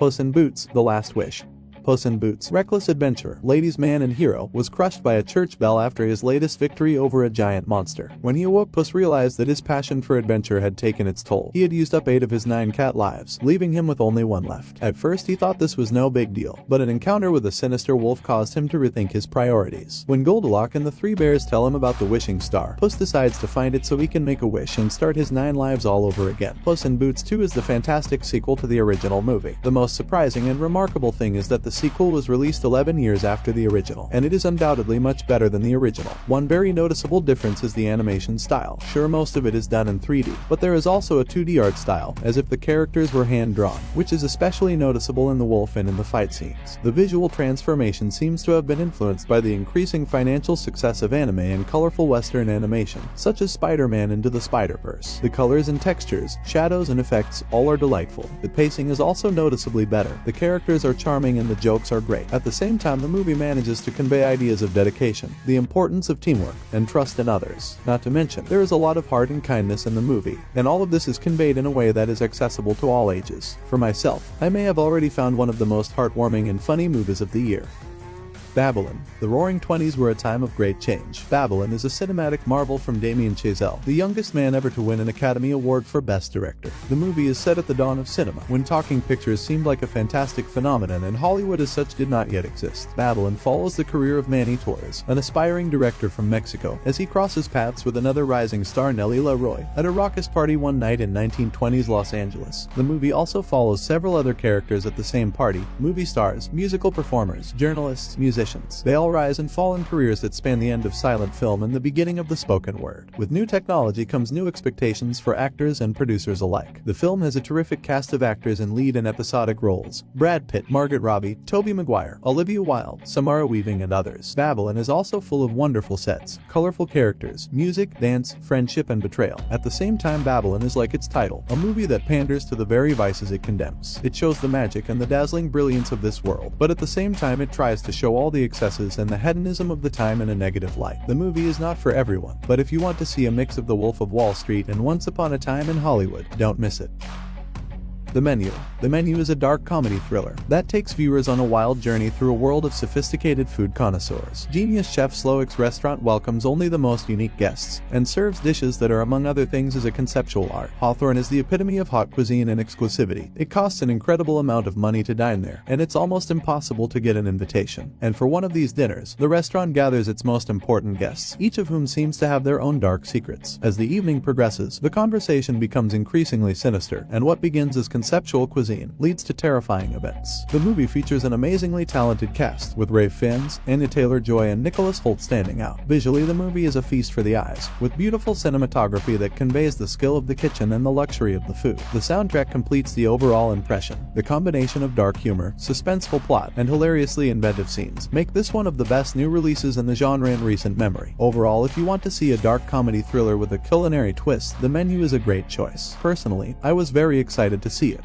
Puss in Boots: The Last Wish. Puss in Boots' reckless adventurer, ladies' man and hero, was crushed by a church bell after his latest victory over a giant monster. When he awoke, Puss realized that his passion for adventure had taken its toll. He had used up 8 of his 9 cat lives, leaving him with only 1 left. At first he thought this was no big deal, but an encounter with a sinister wolf caused him to rethink his priorities. When Goldilocks and the 3 bears tell him about the wishing star, Puss decides to find it so he can make a wish and start his 9 lives all over again. Puss in Boots 2 is the fantastic sequel to the original movie. The most surprising and remarkable thing is that the sequel was released 11 years after the original, and it is undoubtedly much better than the original. One very noticeable difference is the animation style. Sure, most of it is done in 3D, but there is also a 2D art style, as if the characters were hand-drawn, which is especially noticeable in the wolf and in the fight scenes. The visual transformation seems to have been influenced by the increasing financial success of anime and colorful Western animation, such as Spider-Man Into the Spider-Verse. The colors and textures, shadows and effects, all are delightful. The pacing is also noticeably better. The characters are charming and the jokes are great. At the same time, the movie manages to convey ideas of dedication, the importance of teamwork, and trust in others. Not to mention, there is a lot of heart and kindness in the movie, and all of this is conveyed in a way that is accessible to all ages. For myself, I may have already found one of the most heartwarming and funny movies of the year. Babylon. The Roaring Twenties were a time of great change. Babylon is a cinematic marvel from Damien Chazelle, the youngest man ever to win an Academy Award for Best Director. The movie is set at the dawn of cinema, when talking pictures seemed like a fantastic phenomenon and Hollywood as such did not yet exist. Babylon follows the career of Manny Torres, an aspiring director from Mexico, as he crosses paths with another rising star, Nellie Leroy, at a raucous party one night in 1920s Los Angeles. The movie also follows several other characters at the same party: movie stars, musical performers, journalists, musicians. They all rise and fall in careers that span the end of silent film and the beginning of the spoken word. With new technology comes new expectations for actors and producers alike. The film has a terrific cast of actors in lead and episodic roles: Brad Pitt, Margaret Robbie, Tobey Maguire, Olivia Wilde, Samara Weaving, and others. Babylon is also full of wonderful sets, colorful characters, music, dance, friendship, and betrayal. At the same time, Babylon is like its title, a movie that panders to the very vices it condemns. It shows the magic and the dazzling brilliance of this world, but at the same time it tries to show all the excesses and the hedonism of the time in a negative light. The movie is not for everyone, but if you want to see a mix of The Wolf of Wall Street and Once Upon a Time in Hollywood, don't miss it. The Menu. The Menu is a dark comedy thriller that takes viewers on a wild journey through a world of sophisticated food connoisseurs. Genius chef Slowick's restaurant welcomes only the most unique guests and serves dishes that are, among other things, as a conceptual art. Hawthorne is the epitome of hot cuisine and exclusivity. It costs an incredible amount of money to dine there, and it's almost impossible to get an invitation. And for one of these dinners, the restaurant gathers its most important guests, each of whom seems to have their own dark secrets. As the evening progresses, the conversation becomes increasingly sinister, and what begins as conceptual cuisine leads to terrifying events. The movie features an amazingly talented cast, with Ralph Fiennes, Anya Taylor-Joy, and Nicholas Hoult standing out. Visually, the movie is a feast for the eyes, with beautiful cinematography that conveys the skill of the kitchen and the luxury of the food. The soundtrack completes the overall impression. The combination of dark humor, suspenseful plot, and hilariously inventive scenes make this one of the best new releases in the genre in recent memory. Overall, if you want to see a dark comedy thriller with a culinary twist, The Menu is a great choice. Personally, I was very excited to see it.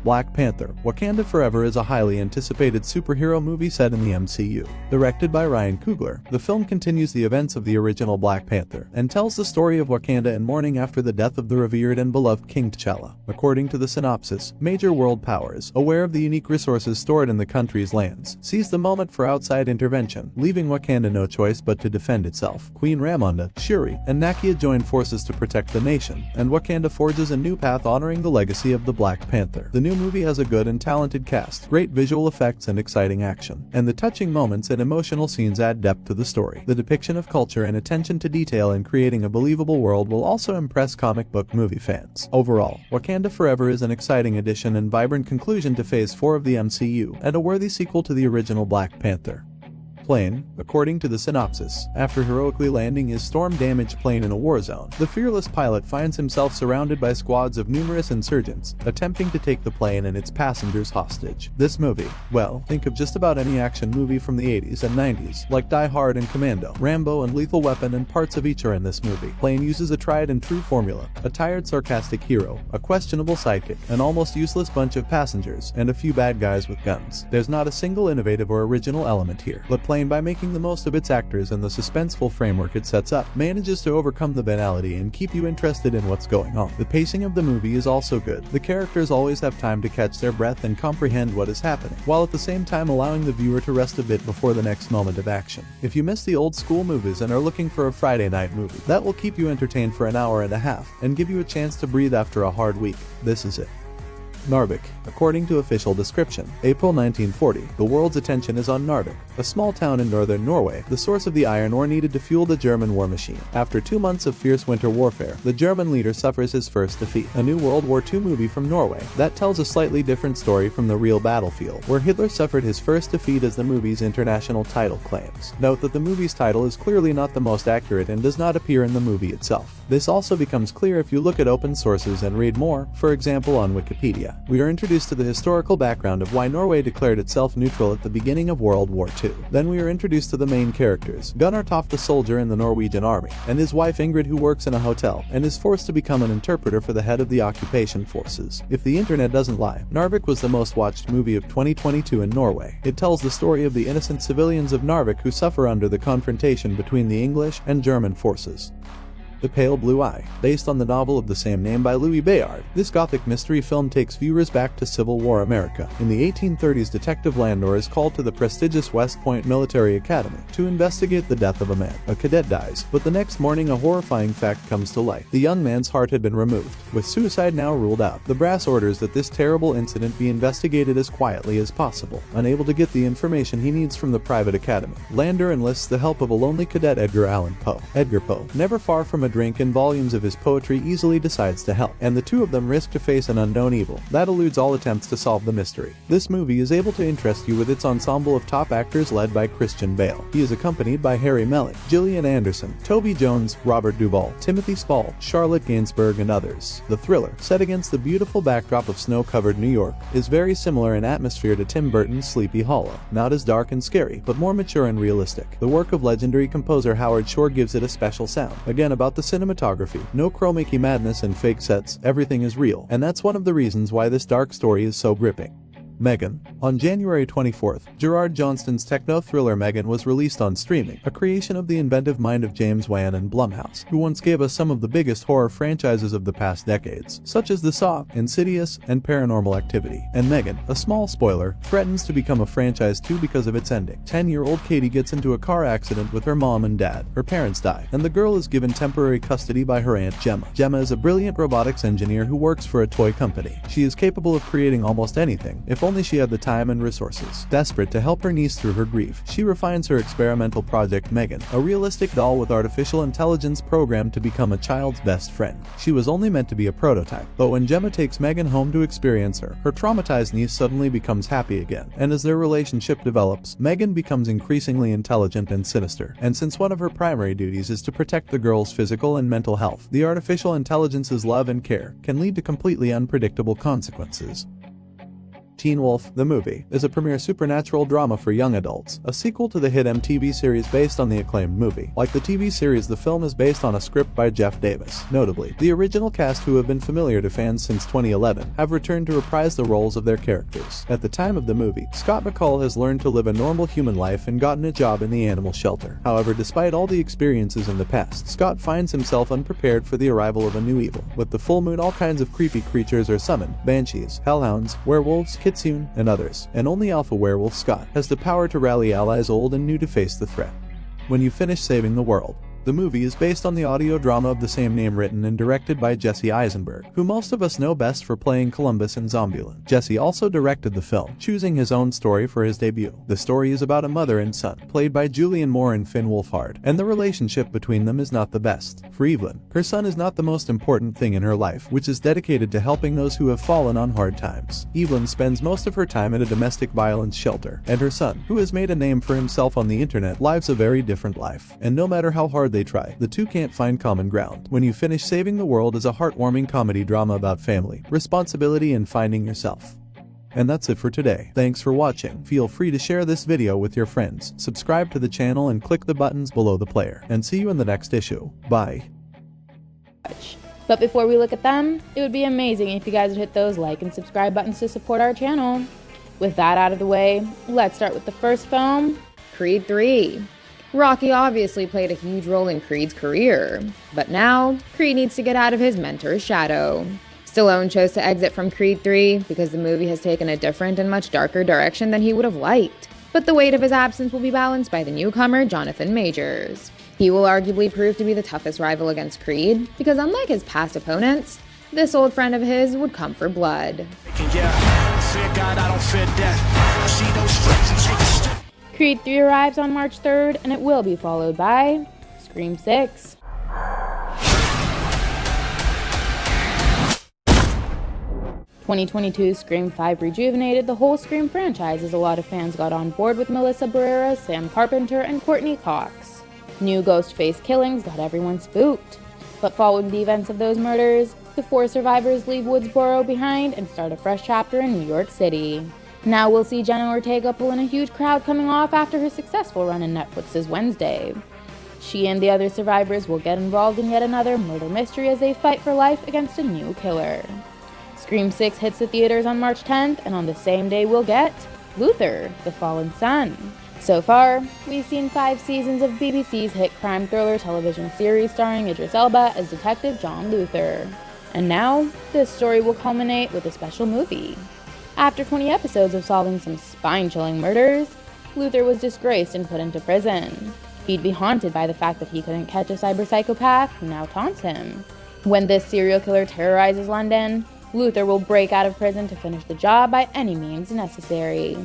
Black Panther: Wakanda Forever is a highly anticipated superhero movie set in the MCU. Directed by Ryan Coogler, the film continues the events of the original Black Panther and tells the story of Wakanda in mourning after the death of the revered and beloved King T'Challa. According to the synopsis, major world powers, aware of the unique resources stored in the country's lands, seize the moment for outside intervention, leaving Wakanda no choice but to defend itself. Queen Ramonda, Shuri, and Nakia join forces to protect the nation, and Wakanda forges a new path honoring the legacy of the Black Panther. The new movie has a good and talented cast, great visual effects, and exciting action, and the touching moments and emotional scenes add depth to the story. The depiction of culture and attention to detail in creating a believable world will also impress comic book movie fans. Overall, Wakanda Forever is an exciting addition and vibrant conclusion to Phase 4 of the MCU, and a worthy sequel to the original Black Panther. Plane. According to the synopsis, after heroically landing his storm-damaged plane in a war zone, the fearless pilot finds himself surrounded by squads of numerous insurgents, attempting to take the plane and its passengers hostage. This movie, well, think of just about any action movie from the 80s and 90s, like Die Hard and Commando, Rambo and Lethal Weapon, and parts of each are in this movie. Plane uses a tried and true formula: a tired sarcastic hero, a questionable sidekick, an almost useless bunch of passengers, and a few bad guys with guns. There's not a single innovative or original element here, but Plane explained by making the most of its actors and the suspenseful framework it sets up, manages to overcome the banality and keep you interested in what's going on. The pacing of the movie is also good. The characters always have time to catch their breath and comprehend what is happening, while at the same time allowing the viewer to rest a bit before the next moment of action. If you miss the old school movies and are looking for a Friday night movie that will keep you entertained for an hour and a half and give you a chance to breathe after a hard week, this is it. Narvik. According to official description, April 1940, the world's attention is on Narvik, a small town in northern Norway, the source of the iron ore needed to fuel the German war machine. After 2 months of fierce winter warfare, the German leader suffers his first defeat. A new World War II movie from Norway that tells a slightly different story from the real battlefield, where Hitler suffered his first defeat as the movie's international title claims. Note that the movie's title is clearly not the most accurate and does not appear in the movie itself. This also becomes clear if you look at open sources and read more, for example on Wikipedia. We are introduced to the historical background of why Norway declared itself neutral at the beginning of World War II. Then we are introduced to the main characters, Gunnar Toft, the soldier in the Norwegian army, and his wife Ingrid, who works in a hotel and is forced to become an interpreter for the head of the occupation forces. If the internet doesn't lie, Narvik was the most watched movie of 2022 in Norway. It tells the story of the innocent civilians of Narvik who suffer under the confrontation between the English and German forces. The Pale Blue Eye, based on the novel of the same name by Louis Bayard. This gothic mystery film takes viewers back to Civil War America. In the 1830s, Detective Landor is called to the prestigious West Point Military Academy to investigate the death of a man. A cadet dies, but the next morning a horrifying fact comes to light. The young man's heart had been removed, with suicide now ruled out. The brass orders that this terrible incident be investigated as quietly as possible. Unable to get the information he needs from the private academy, Landor enlists the help of a lonely cadet, Edgar Allan Poe. Edgar Poe, never far from a drink and volumes of his poetry, easily decides to help, and the two of them risk to face an unknown evil that eludes all attempts to solve the mystery. This movie is able to interest you with its ensemble of top actors led by Christian Bale. He is accompanied by Harry Melling, Gillian Anderson, Toby Jones, Robert Duvall, Timothy Spall, Charlotte Gainsbourg, and others. The thriller, set against the beautiful backdrop of snow-covered New York, is very similar in atmosphere to Tim Burton's Sleepy Hollow. Not as dark and scary, but more mature and realistic. The work of legendary composer Howard Shore gives it a special sound. Again, about the cinematography, no chroma-key madness and fake sets, everything is real, and that's one of the reasons why this dark story is so gripping. Megan. On January 24th, Gerard Johnston's techno-thriller Megan was released on streaming, a creation of the inventive mind of James Wan and Blumhouse, who once gave us some of the biggest horror franchises of the past decades, such as The Saw, Insidious, and Paranormal Activity. And Megan, a small spoiler, threatens to become a franchise too because of its ending. 10-year-old Katie gets into a car accident with her mom and dad. Her parents die, and the girl is given temporary custody by her aunt Gemma. Gemma is a brilliant robotics engineer who works for a toy company. She is capable of creating almost anything, if only she had the time and resources. Desperate to help her niece through her grief, she refines her experimental project Megan, a realistic doll with artificial intelligence programmed to become a child's best friend. She was only meant to be a prototype, but when Gemma takes Megan home to experience her traumatized niece suddenly becomes happy again, and as their relationship develops, Megan becomes increasingly intelligent and sinister. And since one of her primary duties is to protect the girl's physical and mental health, the artificial intelligence's love and care can lead to completely unpredictable consequences. Teen Wolf, the movie, is a premiere supernatural drama for young adults, a sequel to the hit MTV series based on the acclaimed movie. Like the TV series, the film is based on a script by Jeff Davis. Notably, the original cast, who have been familiar to fans since 2011, have returned to reprise the roles of their characters. At the time of the movie, Scott McCall has learned to live a normal human life and gotten a job in the animal shelter. However, despite all the experiences in the past, Scott finds himself unprepared for the arrival of a new evil. With the full moon, all kinds of creepy creatures are summoned: banshees, hellhounds, werewolves, kitsune, and others, and only alpha werewolf Scott has the power to rally allies old and new to face the threat. When you finish saving the world. The movie is based on the audio drama of the same name, written and directed by Jesse Eisenberg, who most of us know best for playing Columbus in Zombieland. Jesse also directed the film, choosing his own story for his debut. The story is about a mother and son, played by Julianne Moore and Finn Wolfhard, and the relationship between them is not the best. For Evelyn, her son is not the most important thing in her life, which is dedicated to helping those who have fallen on hard times. Evelyn spends most of her time at a domestic violence shelter, and her son, who has made a name for himself on the internet, lives a very different life. And no matter how hard they try, the two can't find common ground. When You Finish Saving the World is a heartwarming comedy drama about family, responsibility, and finding yourself. And that's it for today. Thanks for watching. Feel free to share this video with your friends, subscribe to the channel, and click the buttons below the player. And see you in the next issue. Bye. But before we look at them, it would be amazing if you guys would hit those like and subscribe buttons to support our channel. With that out of the way, let's start with the first film, Creed 3. Rocky obviously played a huge role in Creed's career, but now Creed needs to get out of his mentor's shadow. Stallone chose to exit from Creed 3 because the movie has taken a different and much darker direction than he would have liked. But the weight of his absence will be balanced by the newcomer, Jonathan Majors. He will arguably prove to be the toughest rival against Creed, because unlike his past opponents, this old friend of his would come for blood. Creed 3 arrives on March 3rd, and it will be followed by Scream 6. "2022 Scream 5 rejuvenated the whole Scream franchise as a lot of fans got on board with Melissa Barrera, Sam Carpenter, and Courtney Cox. New Ghostface killings got everyone spooked. But following the events of those murders, the 4 survivors leave Woodsboro behind and start a fresh chapter in New York City. Now we'll see Jenna Ortega pull in a huge crowd coming off after her successful run in Netflix's Wednesday. She and the other survivors will get involved in yet another murder mystery as they fight for life against a new killer. Scream 6 hits the theaters on March 10th, and on the same day we'll get Luther, The Fallen Son. So far, we've seen 5 seasons of BBC's hit crime thriller television series starring Idris Elba as Detective John Luther. And now, this story will culminate with a special movie. After 20 episodes of solving some spine-chilling murders, Luther was disgraced and put into prison. He'd be haunted by the fact that he couldn't catch a cyber-psychopath who now taunts him. When this serial killer terrorizes London, Luther will break out of prison to finish the job by any means necessary.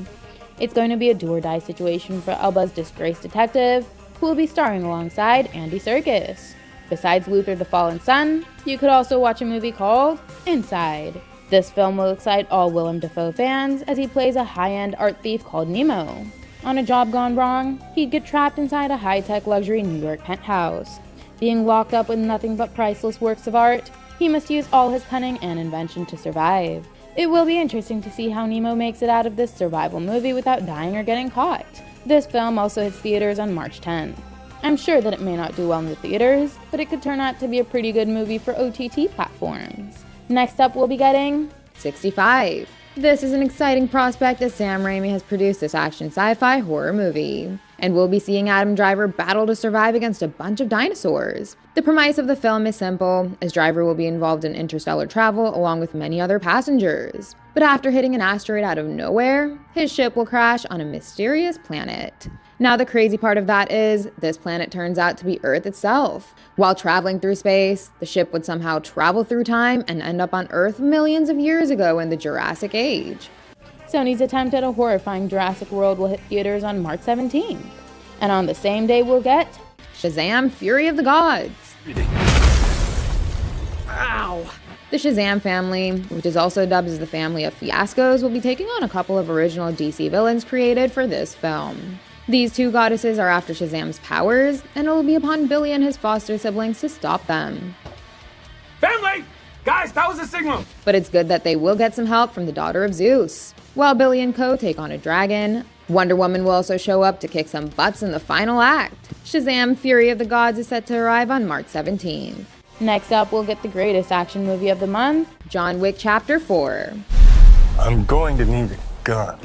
It's going to be a do-or-die situation for Elba's disgraced detective, who will be starring alongside Andy Serkis. Besides Luther the Fallen Son, you could also watch a movie called Inside. This film will excite all Willem Dafoe fans as he plays a high-end art thief called Nemo. On a job gone wrong, he'd get trapped inside a high-tech luxury New York penthouse. Being locked up with nothing but priceless works of art, he must use all his cunning and invention to survive. It will be interesting to see how Nemo makes it out of this survival movie without dying or getting caught. This film also hits theaters on March 10th. I'm sure that it may not do well in the theaters, but it could turn out to be a pretty good movie for OTT platforms. Next up, we'll be getting 65. This is an exciting prospect as Sam Raimi has produced this action sci-fi horror movie. And we'll be seeing Adam Driver battle to survive against a bunch of dinosaurs. The premise of the film is simple, as Driver will be involved in interstellar travel along with many other passengers. But after hitting an asteroid out of nowhere, his ship will crash on a mysterious planet. Now the crazy part of that is, this planet turns out to be Earth itself. While traveling through space, the ship would somehow travel through time and end up on Earth millions of years ago in the Jurassic Age. Sony's attempt at a horrifying Jurassic World will hit theaters on March 17th. And on the same day we'll get Shazam! Fury of the Gods. Ow! The Shazam family, which is also dubbed as the family of fiascos, will be taking on a couple of original DC villains created for this film. These 2 goddesses are after Shazam's powers, and it will be upon Billy and his foster siblings to stop them. Family! Guys, that was a signal! But it's good that they will get some help from the daughter of Zeus. While Billy and co take on a dragon, Wonder Woman will also show up to kick some butts in the final act. Shazam! Fury of the Gods is set to arrive on March 17th. Next up, we'll get the greatest action movie of the month, John Wick Chapter 4. I'm going to need a gun.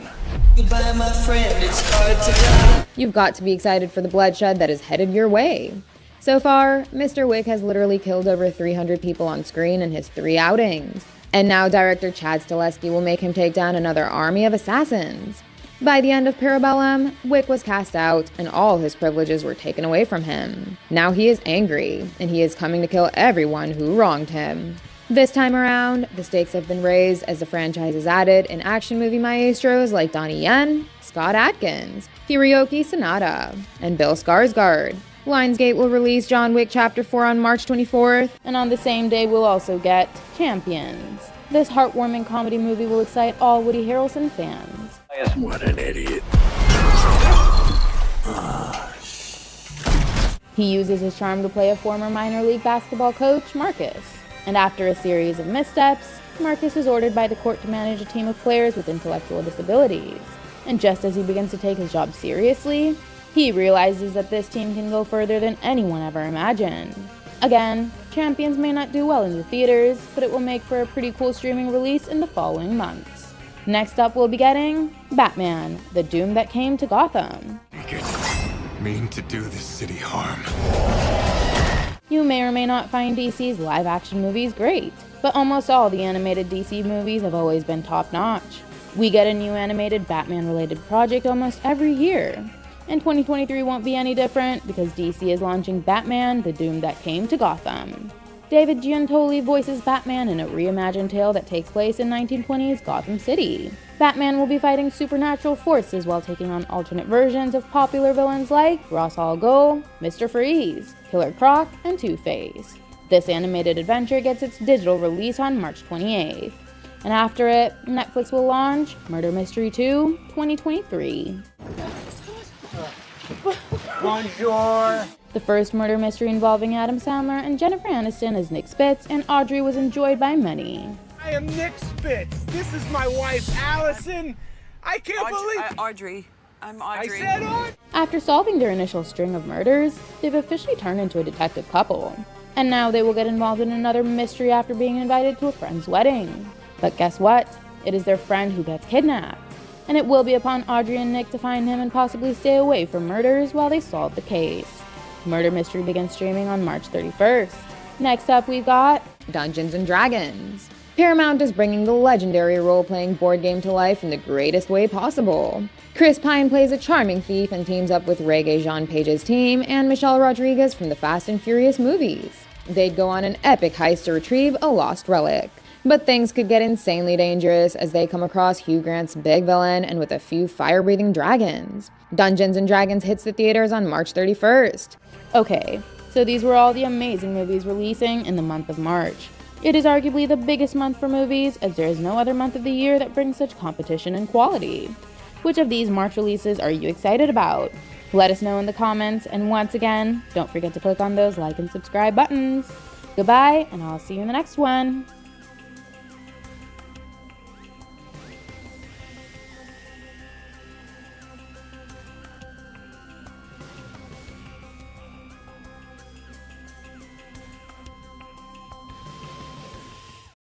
Goodbye, my friend, it's hard to die. You've got to be excited for the bloodshed that is headed your way. So far, Mr. Wick has literally killed over 300 people on screen in his 3 outings. And now director Chad Stahelski will make him take down another army of assassins. By the end of Parabellum, Wick was cast out and all his privileges were taken away from him. Now he is angry, and he is coming to kill everyone who wronged him. This time around, the stakes have been raised as the franchise is added in action movie maestros like Donnie Yen, Scott Adkins, Hiroyuki Sanada, and Bill Skarsgård. Lionsgate will release John Wick Chapter 4 on March 24th, and on the same day we'll also get Champions. This heartwarming comedy movie will excite all Woody Harrelson fans. What an idiot. He uses his charm to play a former minor league basketball coach, Marcus. And after a series of missteps, Marcus is ordered by the court to manage a team of players with intellectual disabilities. And just as he begins to take his job seriously, he realizes that this team can go further than anyone ever imagined. Again, Champions may not do well in the theaters, but it will make for a pretty cool streaming release in the following months. Next up, we'll be getting Batman, The Doom That Came to Gotham. mean to do this city harm. You may or may not find DC's live-action movies great, but almost all the animated DC movies have always been top-notch. We get a new animated Batman-related project almost every year, and 2023 won't be any different because DC is launching Batman: The Doom That Came to Gotham. David Giuntoli voices Batman in a reimagined tale that takes place in 1920s Gotham City. Batman will be fighting supernatural forces while taking on alternate versions of popular villains like Ra's al Ghul, Mr. Freeze, Killer Croc, and Two-Face. This animated adventure gets its digital release on March 28th. And after it, Netflix will launch Murder Mystery 2 2023. Bonjour. The first murder mystery involving Adam Sandler and Jennifer Aniston as Nick Spitz and Audrey was enjoyed by many. I am Nick Spitz. This is my wife, Allison. I can't believe... Audrey. I'm Audrey. I said Audrey. After solving their initial string of murders, they've officially turned into a detective couple. And now they will get involved in another mystery after being invited to a friend's wedding. But guess what? It is their friend who gets kidnapped. And it will be upon Audrey and Nick to find him and possibly stay away from murders while they solve the case. Murder Mystery begins streaming on March 31st. Next up, we've got Dungeons & Dragons. Paramount is bringing the legendary role-playing board game to life in the greatest way possible. Chris Pine plays a charming thief and teams up with Regé-Jean Page's team and Michelle Rodriguez from the Fast and Furious movies. They'd go on an epic heist to retrieve a lost relic. But things could get insanely dangerous as they come across Hugh Grant's big villain and with a few fire-breathing dragons. Dungeons & Dragons hits the theaters on March 31st. Okay, so these were all the amazing movies releasing in the month of March. It is arguably the biggest month for movies, as there is no other month of the year that brings such competition and quality. Which of these March releases are you excited about? Let us know in the comments, and once again, don't forget to click on those like and subscribe buttons. Goodbye, and I'll see you in the next one.